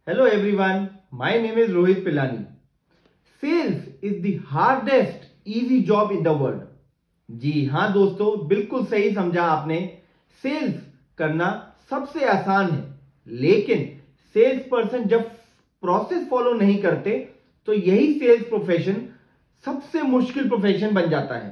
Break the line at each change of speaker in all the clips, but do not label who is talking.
Hello everyone, my name is Rohit Pilani. Sales is the hardest easy job in the world. जी हाँ दोस्तों, बिल्कुल सही समझा आपने। सेल्स करना सबसे आसान है, लेकिन सेल्स पर्सन जब प्रोसेस फॉलो नहीं करते तो यही सेल्स प्रोफेशन सबसे मुश्किल प्रोफेशन बन जाता है।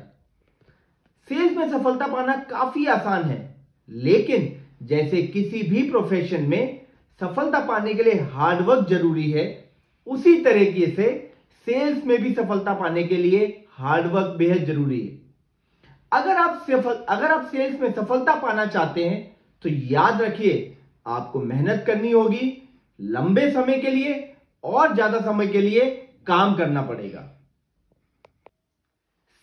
सेल्स में सफलता पाना काफी आसान है, लेकिन जैसे किसी भी प्रोफेशन में सफलता पाने के लिए हार्डवर्क जरूरी है, उसी तरीके से सेल्स में भी सफलता पाने के लिए हार्डवर्क बेहद जरूरी है। अगर आप सेल्स में सफलता पाना चाहते हैं तो याद रखिए, आपको मेहनत करनी होगी, लंबे समय के लिए और ज्यादा समय के लिए काम करना पड़ेगा।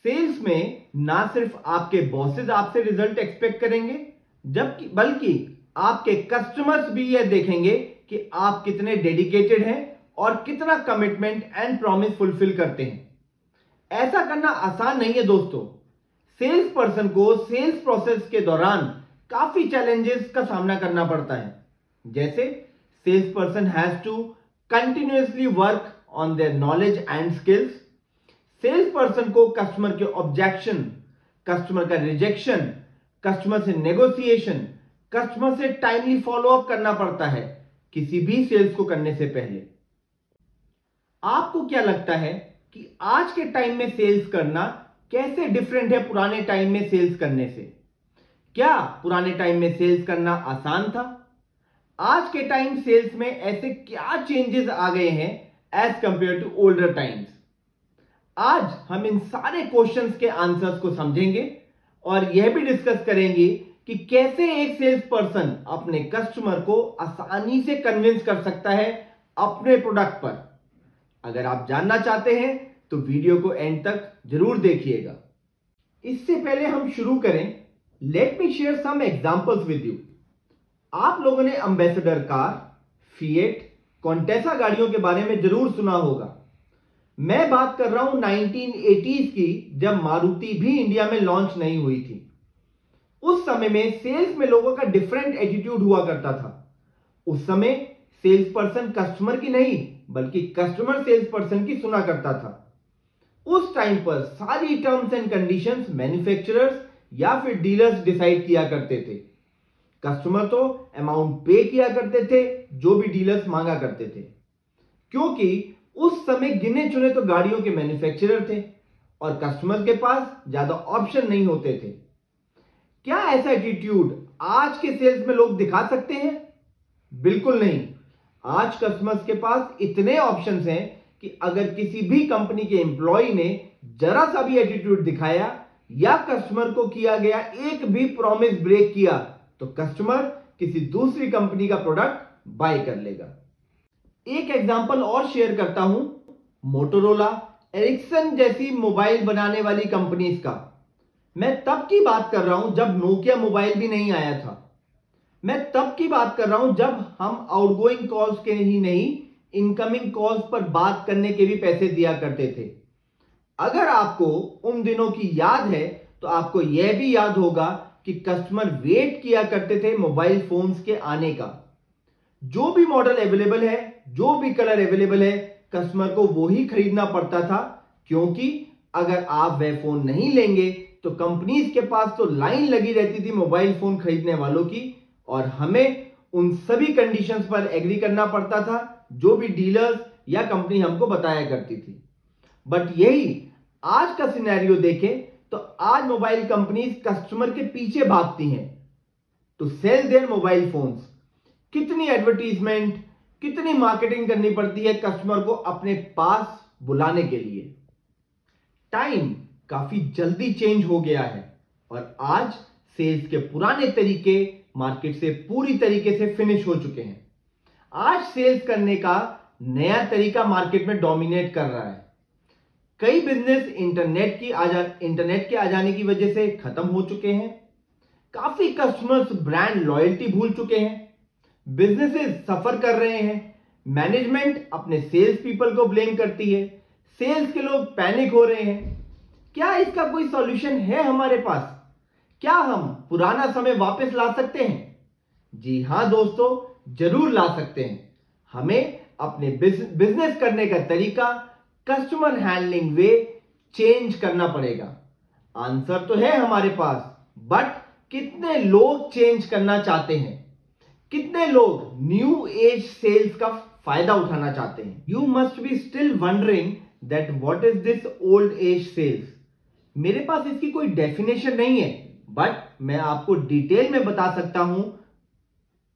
सेल्स में ना सिर्फ आपके बॉसेस आपसे रिजल्ट एक्सपेक्ट करेंगे, बल्कि आपके कस्टमर्स भी यह देखेंगे कि आप कितने डेडिकेटेड हैं और कितना कमिटमेंट एंड प्रॉमिस फुलफिल करते हैं। ऐसा करना आसान नहीं है दोस्तों। सेल्स पर्सन को सेल्स प्रोसेस के दौरान काफी चैलेंजेस का सामना करना पड़ता है। जैसे sales person has to continuously work on their knowledge and skills. Sales person को कस्टमर के ऑब्जेक्शन, कस्टमर का रिजेक्शन, कस्टमर से नेगोशिएशन, कस्टमर से टाइमली फॉलो अप करना पड़ता है किसी भी सेल्स को करने से पहले। आपको क्या लगता है कि आज के टाइम में सेल्स करना कैसे डिफरेंट है पुराने टाइम में सेल्स करने से? क्या पुराने टाइम में सेल्स करना आसान था? आज के टाइम सेल्स में ऐसे क्या चेंजेस आ गए हैं as compare to older times? आज हम इन सारे क्वेश्चंस के आंसर्स को समझेंगे और यह भी डिस्कस करेंगे कि कैसे एक सेल्स पर्सन अपने कस्टमर को आसानी से कन्विंस कर सकता है अपने प्रोडक्ट पर। अगर आप जानना चाहते हैं तो वीडियो को एंड तक जरूर देखिएगा। इससे पहले हम शुरू करें, let me share some examples with you. आप लोगों ने एम्बेसडर कार, फिएट, कॉन्टेसा गाड़ियों के बारे में जरूर सुना होगा। मैं बात कर रहा हूं 1980s की, जब मारुति भी इंडिया में लॉन्च नहीं हुई थी। उस समय में सेल्स में लोगों का डिफरेंट एटीट्यूड हुआ करता था। उस समय सेल्स पर्सन कस्टमर की नहीं बल्कि कस्टमर सेल्स पर्सन की सुना करता था। उस टाइम पर सारी टर्म्स एंड कंडीशंस मैन्युफैक्चरर्स या फिर डीलर्स डिसाइड किया करते थे। कस्टमर तो अमाउंट पे किया करते थे जो भी डीलर्स मांगा करते थे, क्योंकि उस समय गिने चुने तो गाड़ियों के मैन्युफैक्चरर थे और कस्टमर के पास ज्यादा ऑप्शन नहीं होते थे। क्या ऐसा एटीट्यूड आज के सेल्स में लोग दिखा सकते हैं? बिल्कुल नहीं। आज कस्टमर्स के पास इतने ऑप्शंस हैं कि अगर किसी भी कंपनी के एम्प्लॉय ने जरा सा भी एटीट्यूड दिखाया या कस्टमर को किया गया एक भी प्रॉमिस ब्रेक किया तो कस्टमर किसी दूसरी कंपनी का प्रोडक्ट बाय कर लेगा। एक एग्जांपल और शेयर करता हूं, मोटोरोला, एरिक्सन जैसी मोबाइल बनाने वाली कंपनीज का। मैं तब की बात कर रहा हूं जब नोकिया मोबाइल भी नहीं आया था। मैं तब की बात कर रहा हूं जब हम आउटगोइंग कॉल्स के ही नहीं, इनकमिंग कॉल्स पर बात करने के भी पैसे दिया करते थे। अगर आपको उन दिनों की याद है तो आपको यह भी याद होगा कि कस्टमर वेट किया करते थे मोबाइल फोन्स के आने का। जो भी मॉडल अवेलेबल है, जो भी कलर अवेलेबल है, कस्टमर को वो ही खरीदना पड़ता था, क्योंकि अगर आप वह फोन नहीं लेंगे तो कंपनीज के पास तो लाइन लगी रहती थी मोबाइल फोन खरीदने वालों की, और हमें उन सभी कंडीशंस पर एग्री करना पड़ता था जो भी डीलर्स या कंपनी हमको बताया करती थी। बट यही आज का सिनेरियो देखें तो आज मोबाइल कंपनीज कस्टमर के पीछे भागती हैं to sell their mobile phones. कितनी एडवर्टीजमेंट, कितनी मार्केटिंग करनी पड़ती है कस्टमर को अपने पास बुलाने के लिए। टाइम काफी जल्दी चेंज हो गया है और आज सेल्स के पुराने तरीके मार्केट से पूरी तरीके से फिनिश हो चुके हैं। आज सेल्स करने का नया तरीका मार्केट में डोमिनेट कर रहा है। कई बिजनेस इंटरनेट के आ जाने की वजह से खत्म हो चुके हैं। काफी कस्टमर्स ब्रांड लॉयल्टी भूल चुके हैं। बिजनेसेस सफर कर रहे हैं। मैनेजमेंट अपने सेल्स पीपल को ब्लेम करती है। सेल्स के लोग पैनिक हो रहे हैं। क्या इसका कोई सॉल्यूशन है हमारे पास? क्या हम पुराना समय वापस ला सकते हैं? जी हां दोस्तों, जरूर ला सकते हैं। हमें अपने बिजनेस करने का तरीका, कस्टमर हैंडलिंग वे चेंज करना पड़ेगा। आंसर तो है हमारे पास, बट कितने लोग चेंज करना चाहते हैं? कितने लोग न्यू एज सेल्स का फायदा उठाना चाहते हैं? You must be still wondering that what is this old age sales. मेरे पास इसकी कोई डेफिनेशन नहीं है, बट मैं आपको डिटेल में बता सकता हूं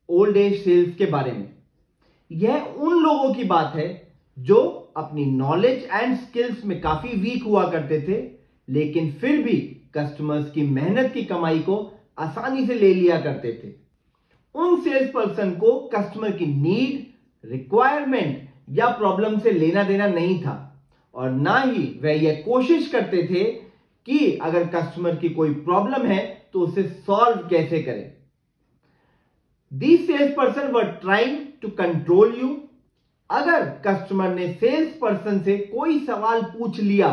ओल्ड एज सेल्स के बारे में। यह उन लोगों की बात है जो अपनी नॉलेज एंड स्किल्स में काफी वीक हुआ करते थे, लेकिन फिर भी कस्टमर्स की मेहनत की कमाई को आसानी से ले लिया करते थे। उन सेल्स पर्सन को कस्टमर की नीड, रिक्वायरमेंट या प्रॉब्लम से लेना देना नहीं था, और ना ही वह यह कोशिश करते थे कि अगर कस्टमर की कोई प्रॉब्लम है तो उसे सॉल्व कैसे करें। These salesperson were trying to control you। अगर कस्टमर ने सेल्स पर्सन से कोई सवाल पूछ लिया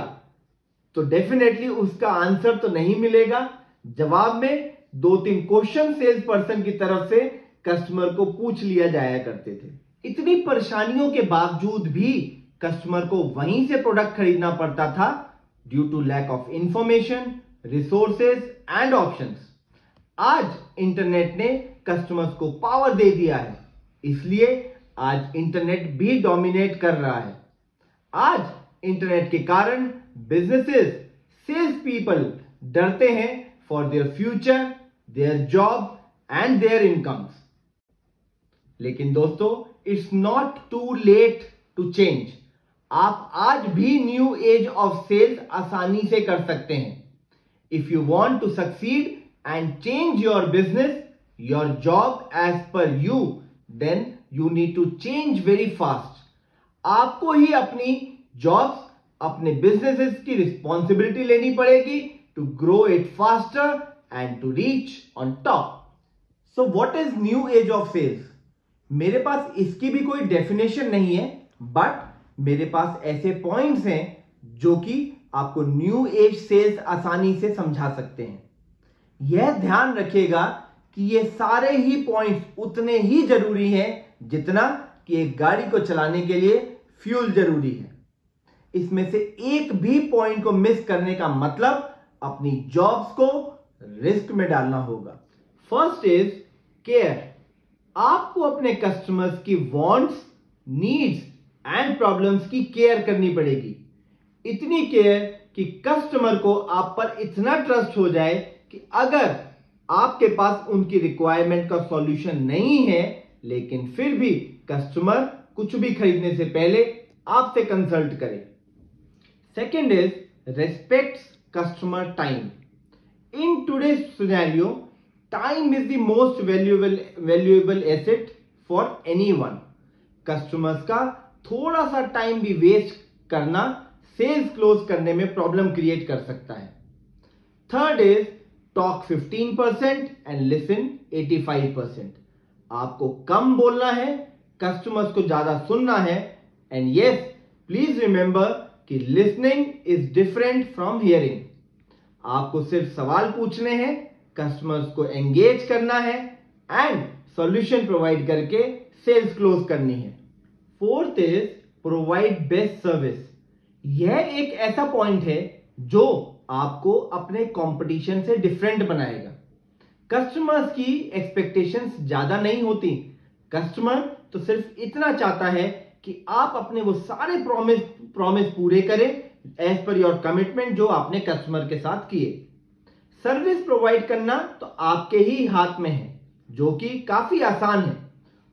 तो डेफिनेटली उसका आंसर तो नहीं मिलेगा। जवाब में 2-3 क्वेश्चन सेल्स पर्सन की तरफ से कस्टमर को पूछ लिया जाया करते थे। इतनी परेशानियों के बावजूद भी कस्टमर को वहीं से प्रोडक्ट खरीदना पड़ता था due to lack of information, resources and options. आज इंटरनेट ने कस्टमर्स को पावर दे दिया है, इसलिए आज इंटरनेट भी डोमिनेट कर रहा है। आज इंटरनेट के कारण बिजनेसेस, सेल्स पीपल डरते हैं for their future, their job and their incomes. लेकिन दोस्तों, it's not too late to change. आप आज भी न्यू एज ऑफ सेल्स आसानी से कर सकते हैं। If you want to succeed and change your business, your job as per you, then you need to change very fast। आपको ही अपनी जॉब्स, अपने बिजनेसेस की रिस्पॉन्सिबिलिटी लेनी पड़ेगी to grow it faster and to reach on top। So what is new age of sales? मेरे पास इसकी भी कोई डेफिनेशन नहीं है, बट मेरे पास ऐसे पॉइंट्स हैं जो कि आपको न्यू एज सेल्स आसानी से समझा सकते हैं। यह ध्यान रखिएगा कि ये सारे ही पॉइंट्स उतने ही जरूरी हैं जितना कि एक गाड़ी को चलाने के लिए फ्यूल जरूरी है। इसमें से एक भी पॉइंट को मिस करने का मतलब अपनी जॉब्स को रिस्क में डालना होगा। First is care. आपको अपने कस्टमर्स की वांट्स, नीड्स एंड प्रॉब्लम्स की केयर करनी पड़ेगी। इतनी केयर कि कस्टमर को आप पर इतना ट्रस्ट हो जाए कि अगर आपके पास उनकी रिक्वायरमेंट का सॉल्यूशन नहीं है, लेकिन फिर भी कस्टमर कुछ भी खरीदने से पहले आपसे कंसल्ट करे। Second is respect customer time. In today's scenario, time is the most valuable asset for anyone. Customers का थोड़ा सा टाइम भी वेस्ट करना सेल्स क्लोज करने में प्रॉब्लम क्रिएट कर सकता है। Third is talk 15% and listen 85%। आपको कम बोलना है, कस्टमर्स को ज्यादा सुनना है। एंड यस, प्लीज रिमेंबर कि listening is different from hearing. आपको सिर्फ सवाल पूछने हैं, कस्टमर्स को एंगेज करना है एंड सॉल्यूशन प्रोवाइड करके सेल्स क्लोज करनी है। Fourth is provide best service. यह एक ऐसा पॉइंट है जो आपको अपने कंपटीशन से डिफरेंट बनाएगा। कस्टमर्स की एक्सपेक्टेशंस ज्यादा नहीं होती। कस्टमर तो सिर्फ इतना चाहता है कि आप अपने वो सारे प्रॉमिस पूरे करें एज पर योर कमिटमेंट जो आपने कस्टमर के साथ किए। सर्विस प्रोवाइड करना तो आपके ही हाथ में है, जो कि काफी आसान है,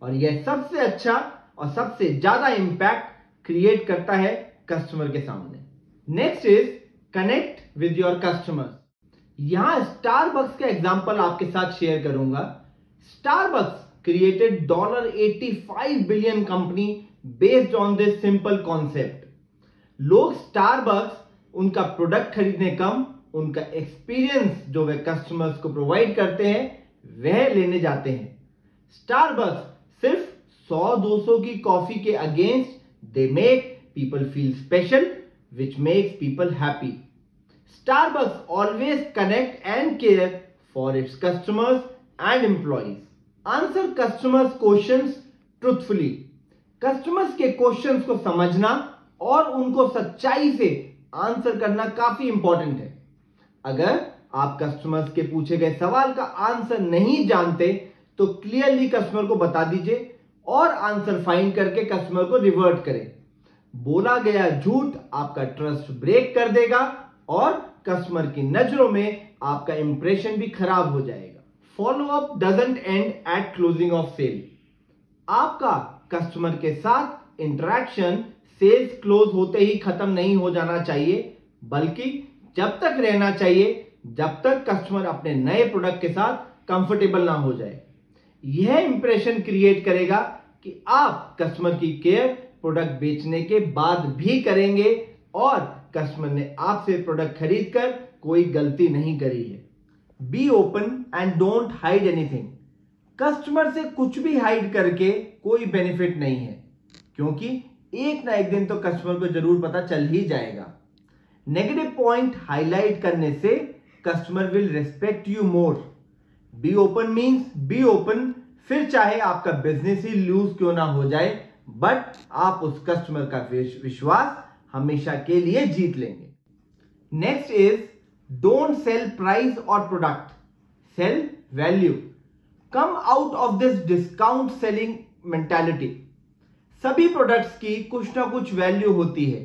और यह सबसे अच्छा और सबसे ज्यादा इंपैक्ट क्रिएट करता है कस्टमर के सामने। Next is connect with your customers. यहां स्टारबक्स का एग्जांपल आपके साथ शेयर करूंगा। Starbucks created $85 billion company based on this simple concept. लोग स्टारबक्स उनका प्रोडक्ट खरीदने कम, उनका एक्सपीरियंस जो वे कस्टमर्स को प्रोवाइड करते हैं वह लेने जाते हैं। स्टारबक्स सिर्फ 100-200 की कॉफी के against they make people feel special, which makes people happy। Starbucks always connect and care for its customers and employees। Answer customers' questions truthfully। Customers के क्वेश्चंस को समझना और उनको सच्चाई से आंसर करना काफी इंपॉर्टेंट है। अगर आप कस्टमर्स के पूछे गए सवाल का आंसर नहीं जानते तो क्लियरली कस्टमर को बता दीजिए और आंसर फाइंड करके कस्टमर को रिवर्ट करें। बोला गया झूठ आपका ट्रस्ट ब्रेक कर देगा और कस्टमर की नजरों में आपका इंप्रेशन भी खराब हो जाएगा। Follow up doesn't end at closing of sale. आपका कस्टमर के साथ इंटरेक्शन सेल्स क्लोज होते ही खत्म नहीं हो जाना चाहिए, बल्कि जब तक रहना चाहिए जब तक कस्टमर अपने नए प्रोडक्ट के साथ कंफर्टेबल ना हो जाए। यह इंप्रेशन क्रिएट करेगा कि आप कस्टमर की केयर प्रोडक्ट बेचने के बाद भी करेंगे और कस्टमर ने आपसे प्रोडक्ट खरीदकर कोई गलती नहीं करी है। Be open and don't hide anything. Customer से कुछ भी हाइड करके कोई बेनिफिट नहीं है, क्योंकि एक ना एक दिन तो कस्टमर को जरूर पता चल ही जाएगा। नेगेटिव पॉइंट हाईलाइट करने से customer will respect you more. Be open means be open, फिर चाहे आपका बिजनेस ही लूज क्यों ना हो जाए, बट आप उस कस्टमर का विश्वास हमेशा के लिए जीत लेंगे। Next is don't sell price और product, sell value. Come out of this discount selling mentality. सभी प्रोडक्ट्स की कुछ ना कुछ वैल्यू होती है,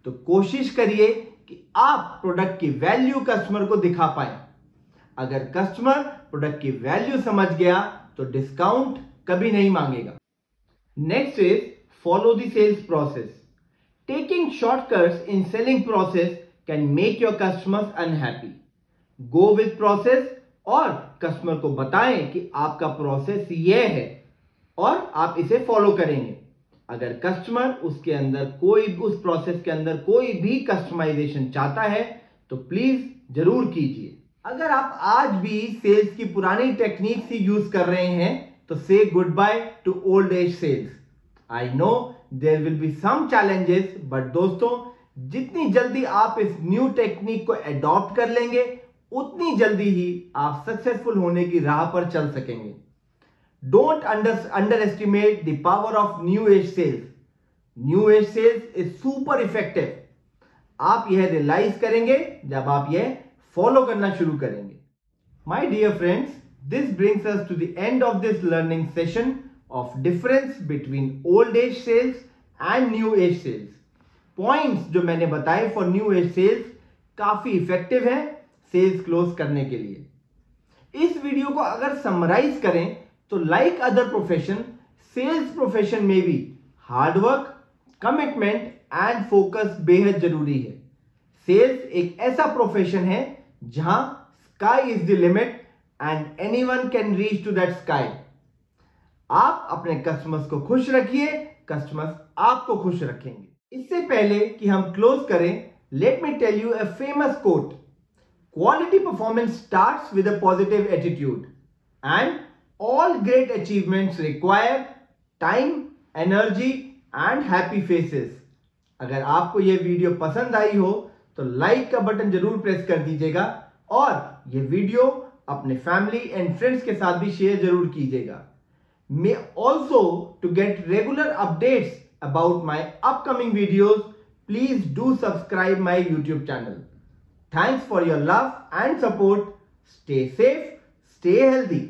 तो कोशिश करिए कि आप प्रोडक्ट की वैल्यू कस्टमर को दिखा पाए। अगर कस्टमर प्रोडक्ट की वैल्यू समझ गया तो डिस्काउंट कभी नहीं मांगेगा। Next is follow the sales process. Taking shortcuts in selling process can make your customers unhappy. Go with process और कस्टमर को बताएं कि आपका प्रोसेस यह है और आप इसे फॉलो करेंगे। अगर कस्टमर उसके अंदर उस प्रोसेस के अंदर कोई भी कस्टमाइजेशन चाहता है तो प्लीज जरूर कीजिए। अगर आप आज भी सेल्स की पुरानी टेक्निक्स ही यूज कर रहे हैं तो say goodbye to old age sales. I know there will be some challenges, but दोस्तों जितनी जल्दी आप इस न्यू टेक्निक को एडॉप्ट कर लेंगे उतनी जल्दी ही आप सक्सेसफुल होने की राह पर चल सकेंगे। Don't underestimate the power of new age sales. New age sales is super effective. आप यह रियलाइज करेंगे जब आप यह फॉलो करना शुरू करेंगे। My dear friends, this brings us to the end of this learning session of difference between old age sales and new age sales. Points जो मैंने बताए फॉर न्यू एज सेल्स काफी इफेक्टिव है सेल्स क्लोज करने के लिए। इस video को अगर समराइज करें तो like other profession, sales profession में भी हार्डवर्क, कमिटमेंट एंड फोकस बेहद जरूरी है। सेल्स एक ऐसा प्रोफेशन है जहां sky is the limit and anyone can reach to that sky. आप अपने कस्टमर्स को खुश रखिए, कस्टमर्स आपको खुश रखेंगे। इससे पहले कि हम क्लोज करें, let me tell you a famous quote. Quality performance starts with a positive attitude, and all great achievements require time, energy and happy faces. अगर आपको यह वीडियो पसंद आई हो तो लाइक का बटन जरूर प्रेस कर दीजिएगा और यह वीडियो अपने फैमिली एंड फ्रेंड्स के साथ भी शेयर जरूर कीजिएगा। May also to get regular updates about my upcoming videos, please do subscribe my YouTube channel. Thanks for your love and support. Stay safe, stay healthy.